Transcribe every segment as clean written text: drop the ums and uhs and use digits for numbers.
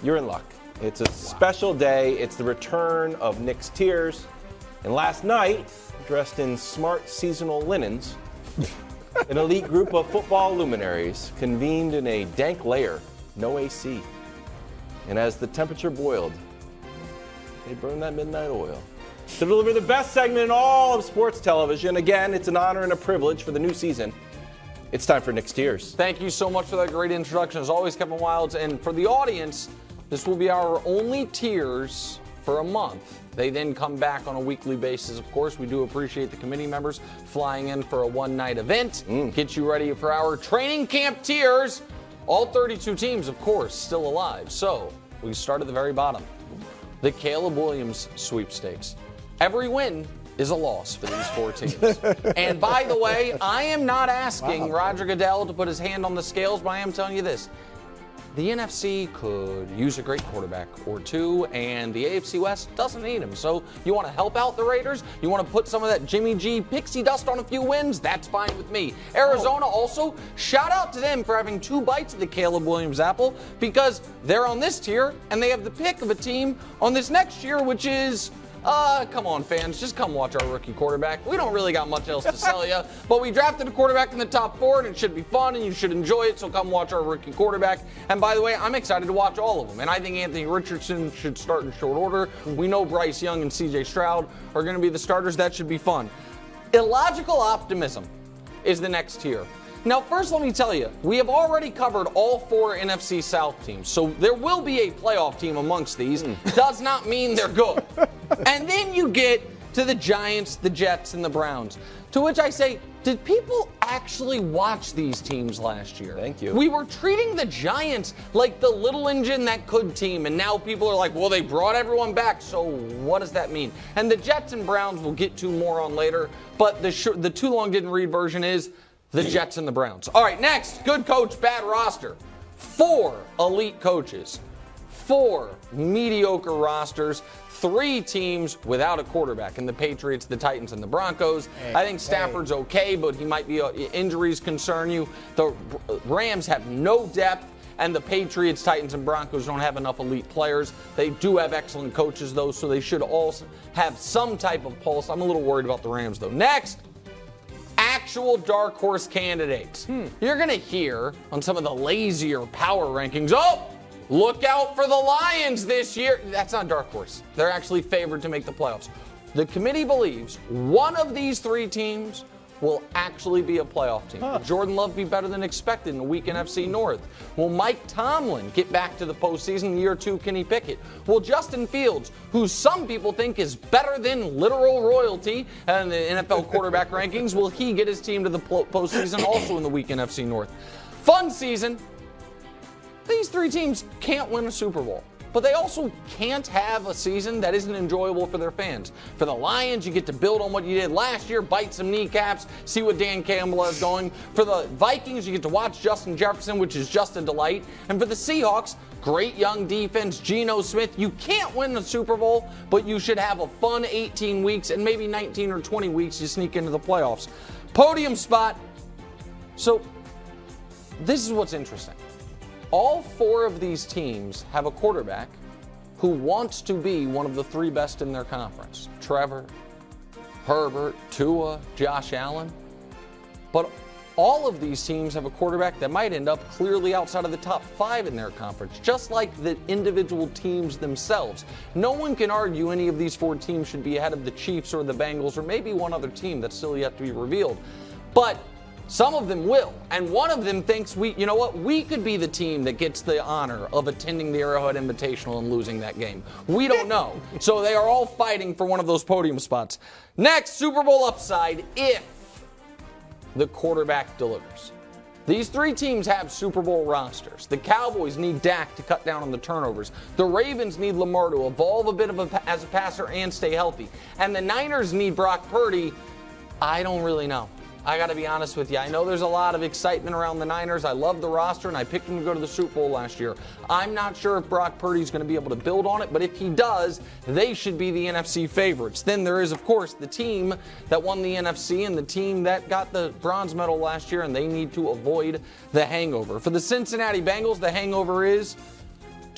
you're in luck. It's a special day. It's the return of Nick's Tears. And last night, dressed in smart seasonal linens, an elite group of football luminaries convened in a dank lair, no AC. And as the temperature boiled, they burned that midnight oil to deliver the best segment in all of sports television. Again, it's an honor and a privilege for the new season. It's time for Nick's Tears. Thank you so much for that great introduction. As always, Kevin Wildes. And for the audience, this will be our only Tears for a month. They then come back on a weekly basis. Of course, we do appreciate the committee members flying in for a one-night event. Get you ready for our training camp Tears. All 32 teams, of course, still alive. So we start at the very bottom. The Caleb Williams sweepstakes. Every win is a loss for these four teams. And by the way, I am not asking Roger Goodell to put his hand on the scales, but I am telling you this. The NFC could use a great quarterback or two, and the AFC West doesn't need him. So you want to help out the Raiders? You want to put some of that Jimmy G pixie dust on a few wins? That's fine with me. Arizona also, shout out to them for having 2 bites of the Caleb Williams apple, because they're on this tier, and they have the pick of a team on this next tier, which is... come on, fans. Just come watch our rookie quarterback. We don't really got much else to sell you, but we drafted a quarterback in the top 4, and it should be fun, and you should enjoy it, so come watch our rookie quarterback. And by the way, I'm excited to watch all of them, and I think Anthony Richardson should start in short order. We know Bryce Young and C.J. Stroud are going to be the starters. That should be fun. Illogical optimism is the next tier. Now, first, let me tell you, we have already covered all 4 NFC South teams, so there will be a playoff team amongst these. Does not mean they're good. And then you get to the Giants, the Jets, and the Browns, to which I say, did people actually watch these teams last year? Thank you. We were treating the Giants like the little engine that could team, and now people are like, well, they brought everyone back, so what does that mean? And the Jets and Browns we'll get to more on later, but the too long didn't read version is the Jets and the Browns. All right, next, good coach, bad roster. 4 elite coaches, 4 mediocre rosters, 3 teams without a quarterback, and the Patriots, the Titans, and the Broncos. I think Stafford's okay, but he might be injuries concern you. The Rams have no depth, and the Patriots, Titans, and Broncos don't have enough elite players. They do have excellent coaches, though, so they should also have some type of pulse. I'm a little worried about the Rams, though. Next, actual dark horse candidates. You're going to hear on some of the lazier power rankings, oh, look out for the Lions this year. That's not dark horse. They're actually favored to make the playoffs. The committee believes one of these 3 teams will actually be a playoff team. Will Jordan Love be better than expected in a weak NFC North? Will Mike Tomlin get back to the postseason in year 2? Kenny Pickett? Will Justin Fields, who some people think is better than literal royalty in the NFL quarterback rankings, will he get his team to the postseason also in the weak NFC North? Fun season. These 3 teams can't win a Super Bowl, but they also can't have a season that isn't enjoyable for their fans. For the Lions, you get to build on what you did last year, bite some kneecaps, see what Dan Campbell has going. For the Vikings, you get to watch Justin Jefferson, which is just a delight. And for the Seahawks, great young defense, Geno Smith. You can't win the Super Bowl, but you should have a fun 18 weeks and maybe 19 or 20 weeks you sneak into the playoffs. Podium spot. So this is what's interesting. All 4 of these teams have a quarterback who wants to be one of the 3 best in their conference. Trevor, Herbert, Tua, Josh Allen. But all of these teams have a quarterback that might end up clearly outside of the top 5 in their conference, just like the individual teams themselves. No one can argue any of these 4 teams should be ahead of the Chiefs or the Bengals or maybe one other team that's still yet to be revealed. But some of them will, and one of them thinks we could be the team that gets the honor of attending the Arrowhead Invitational and losing that game. We don't know. So they are all fighting for one of those podium spots. Next, Super Bowl upside if the quarterback delivers. These 3 teams have Super Bowl rosters. The Cowboys need Dak to cut down on the turnovers. The Ravens need Lamar to evolve a bit as a passer and stay healthy. And the Niners need Brock Purdy. I don't really know. I got to be honest with you. I know there's a lot of excitement around the Niners. I love the roster, and I picked them to go to the Super Bowl last year. I'm not sure if Brock Purdy's going to be able to build on it, but if he does, they should be the NFC favorites. Then there is, of course, the team that won the NFC and the team that got the bronze medal last year, and they need to avoid the hangover. For the Cincinnati Bengals, the hangover is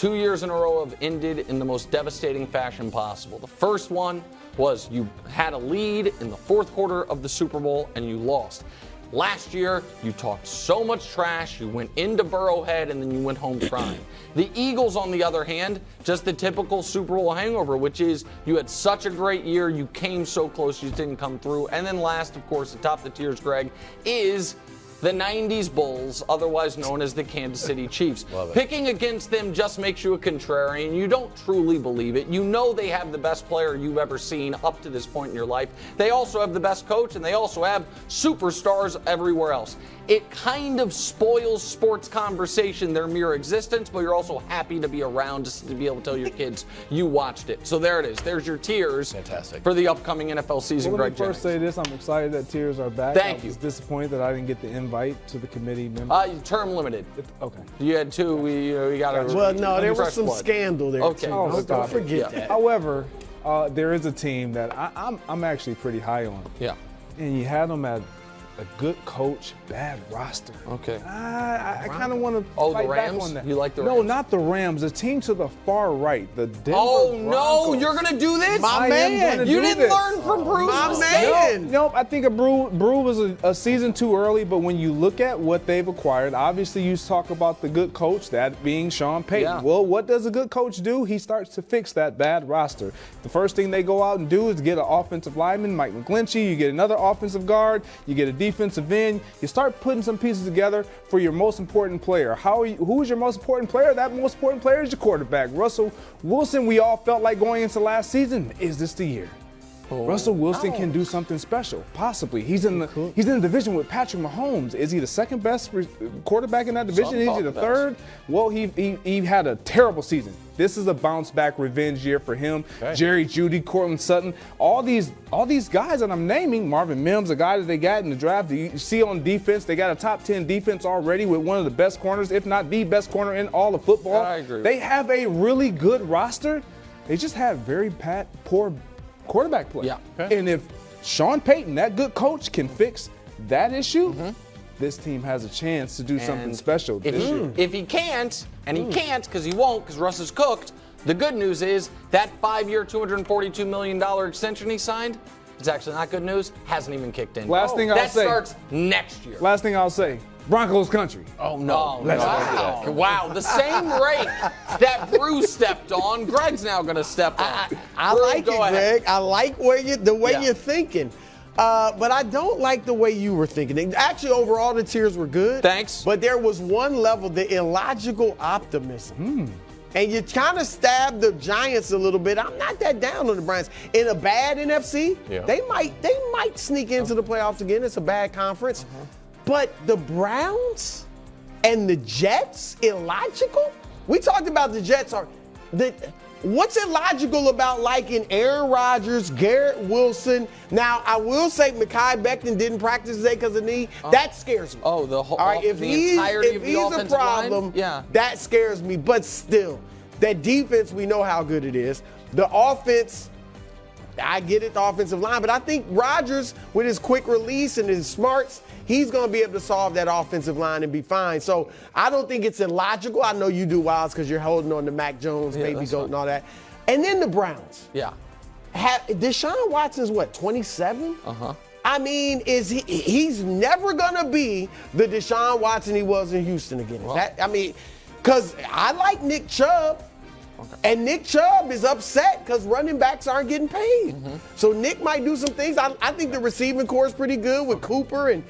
2 years in a row have ended in the most devastating fashion possible. The first one was you had a lead in the fourth quarter of the Super Bowl and you lost. Last year, you talked so much trash, you went into Burrowhead, and then you went home crying. The Eagles, on the other hand, just the typical Super Bowl hangover, which is you had such a great year, you came so close, you didn't come through. And then last, of course, atop the tiers, Greg, is the 90s Bulls, otherwise known as the Kansas City Chiefs. Picking against them just makes you a contrarian. You don't truly believe it. You know they have the best player you've ever seen up to this point in your life. They also have the best coach, and they also have superstars everywhere else. It kind of spoils sports conversation, their mere existence, but you're also happy to be around to be able to tell your kids you watched it. So there it is. There's your tiers for the upcoming NFL season, Greg Jennings. First say this, I'm excited that tiers are back. Thank you. I was disappointed that I didn't get the invite to the committee members. Term limited. Okay. You had two. We got to. Well, no, there was fresh some blood. scandal there. Okay. Too. Oh, Don't forget that. However, there is a team that I'm actually pretty high on. Yeah. And you had them at a good coach, bad roster. Okay. I kind of want to Oh, fight the Rams? back on that. You like the No, Rams? not the Rams. The team to the far right, the Denver Oh, no, Broncos. you're going to do this? My I man. am gonna You do didn't this. learn from Bruce. My mistake? man. Nope, I think Brew was a season too early, but when you look at what they've acquired, obviously you talk about the good coach, that being Sean Payton. Yeah. Well, what does a good coach do? He starts to fix that bad roster. The first thing they go out and do is get an offensive lineman, Mike McGlinchey, you get another offensive guard, you get a defensive end, you start putting some pieces together for your most important player. Who is your most important player? That most important player is your quarterback. Russell Wilson, we all felt like going into last season, is this the year? Russell Wilson can do something special, possibly. He's in the division with Patrick Mahomes. Is he the second best quarterback in that division? Is he the third? Well, he had a terrible season. This is a bounce back revenge year for him. Okay. Jerry Jeudy, Courtland Sutton, all these guys that I'm naming. Marvin Mims, a guy that they got in the draft. You see on defense, they got a top 10 defense already with one of the best corners, if not the best corner in all of football. I agree. They have a really good roster. They just have very poor quarterback play. Yeah. Okay. And if Sean Payton, that good coach, can fix that issue, this team has a chance to do something special this year. If he can't, and he can't because he won't because Russ is cooked, the good news is that 5-year, $242 million extension he signed, it's actually not good news, hasn't even kicked in. Last thing I'll say. That starts next year. Last thing I'll say, Broncos country. Oh, no. Wow. The same rate that Bruce stepped on, Greg's now going to step on. I Bruce, like it, go ahead. Greg. I like the way you're thinking. But I don't like the way you were thinking. Actually, overall, the tiers were good. Thanks. But there was one level, the illogical optimism. And you kind of stabbed the Giants a little bit. I'm not that down on the Browns. In a bad NFC, they might sneak into the playoffs again. It's a bad conference. But the Browns and the Jets, illogical? We talked about the Jets. What's illogical about liking Aaron Rodgers, Garrett Wilson? Now, I will say Mekhi Becton didn't practice today because of knee. That scares me. Oh, the whole All right, if he's a problem, that scares me. But still, that defense, we know how good it is. The offense, I get it, the offensive line, but I think Rodgers, with his quick release and his smarts, he's going to be able to solve that offensive line and be fine. So I don't think it's illogical. I know you do, Wildes, because you're holding on to Mac Jones, baby goat, and all that. And then the Browns. Yeah. Deshaun Watson's what, 27? I mean, he's never going to be the Deshaun Watson he was in Houston again. Because I like Nick Chubb. And Nick Chubb is upset because running backs aren't getting paid. So Nick might do some things. I think the receiving core is pretty good with Cooper and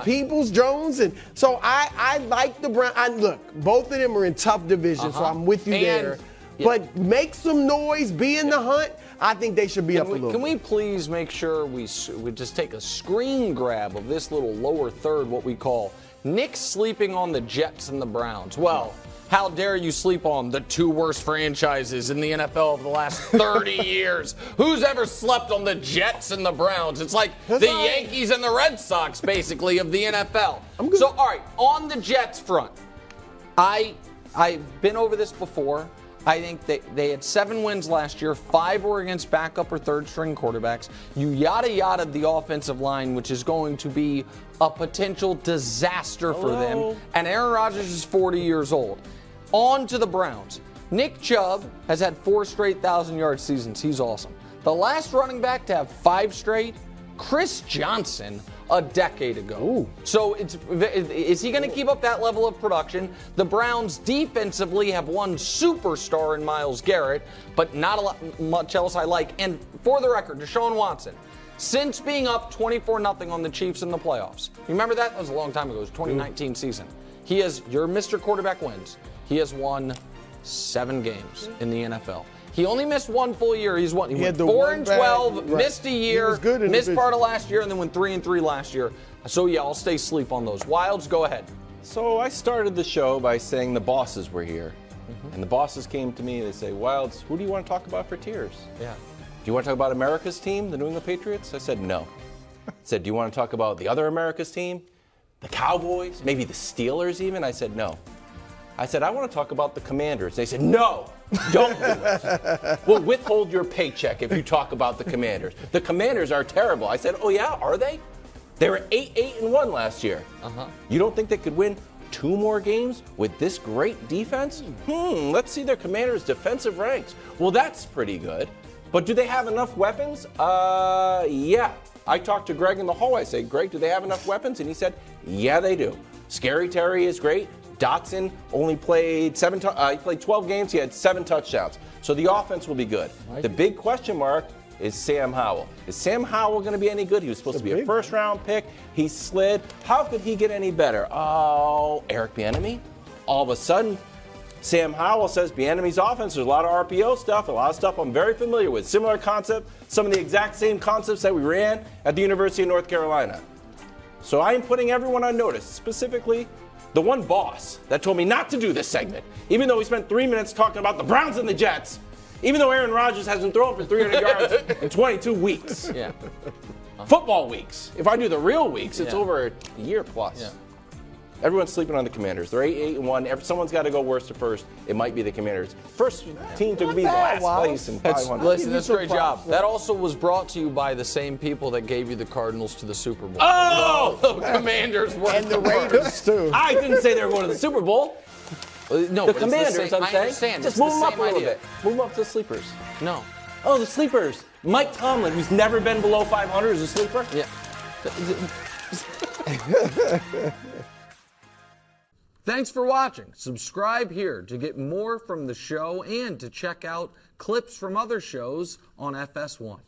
Peoples, Jones. And so I like the Browns. Look, both of them are in tough divisions, so I'm with you there. But make some noise, be in the hunt. I think they should be up a little. Can we please make sure we just take a screen grab of this little lower third, what we call Nick sleeping on the Jets and the Browns? Well, how dare you sleep on the two worst franchises in the NFL of the last 30 years? Who's ever slept on the Jets and the Browns? It's like the Yankees and the Red Sox, basically, of the NFL. So, all right, on the Jets front, I've been over this before. I think they had 7 wins last year. 5 were against backup or third-string quarterbacks. You yada the offensive line, which is going to be a potential disaster for them. And Aaron Rodgers is 40 years old. On to the Browns. Nick Chubb has had 4 straight 1,000-yard seasons. He's awesome. The last running back to have 5 straight, Chris Johnson, a decade ago. Ooh. So is he going to keep up that level of production? The Browns defensively have one superstar in Myles Garrett, but not much else I like. And for the record, Deshaun Watson, since being up 24-0 on the Chiefs in the playoffs, you remember that? That was a long time ago. It was 2019 season. He has, your Mr. Quarterback wins. He has won 7 games in the NFL. He only missed 1 full year. He went 4-12, missed a year, missed part of last year, and then went 3-3 last year. So yeah, I'll stay asleep on those. Wildes, go ahead. So I started the show by saying the bosses were here. And the bosses came to me, they say, Wildes, who do you want to talk about for tiers? Yeah. Do you want to talk about America's team, the New England Patriots? I said, no. I said, do you want to talk about the other America's team? The Cowboys? Maybe the Steelers even? I said, no. I said, I want to talk about the Commanders. They said, no, don't do it. We'll withhold your paycheck if you talk about the Commanders. The Commanders are terrible. I said, oh yeah, are they? They were 8-1 last year. You don't think they could win 2 more games with this great defense? Let's see their Commanders' defensive ranks. Well, that's pretty good. But do they have enough weapons? Yeah. I talked to Greg in the hallway. I said, Greg, do they have enough weapons? And he said, yeah, they do. Scary Terry is great. Dotson only played he played 12 games. He had 7 touchdowns. So the offense will be good. The big question mark is Sam Howell. Is Sam Howell going to be any good? He was supposed to be a first-round pick. He slid. How could he get any better? Oh, Eric Bieniemy. All of a sudden, Sam Howell says Bieniemy's offense, there's a lot of RPO stuff, a lot of stuff I'm very familiar with. Similar concept, some of the exact same concepts that we ran at the University of North Carolina. So I am putting everyone on notice, specifically the one boss that told me not to do this segment, even though we spent 3 minutes talking about the Browns and the Jets, even though Aaron Rodgers hasn't thrown for 300 yards in 22 weeks. Yeah. Football weeks. If I do the real weeks, it's over a year plus. Yeah. Everyone's sleeping on the Commanders. They're 8-1. Someone's got to go worst to first. It might be the Commanders. First team to be last place in 500. Listen, that's a great job. That also was brought to you by the same people that gave you the Cardinals to the Super Bowl. Oh! The Commanders were And the Raiders, too. I didn't say they were going to the Super Bowl. No, The but Commanders, it's the same, I'm I saying. understand. Just It's move the them up same a little idea. bit. Move them up to the sleepers. No. Oh, the sleepers. Mike Tomlin, who's never been below 500, is a sleeper? Yeah. Thanks for watching. Subscribe here to get more from the show and to check out clips from other shows on FS1.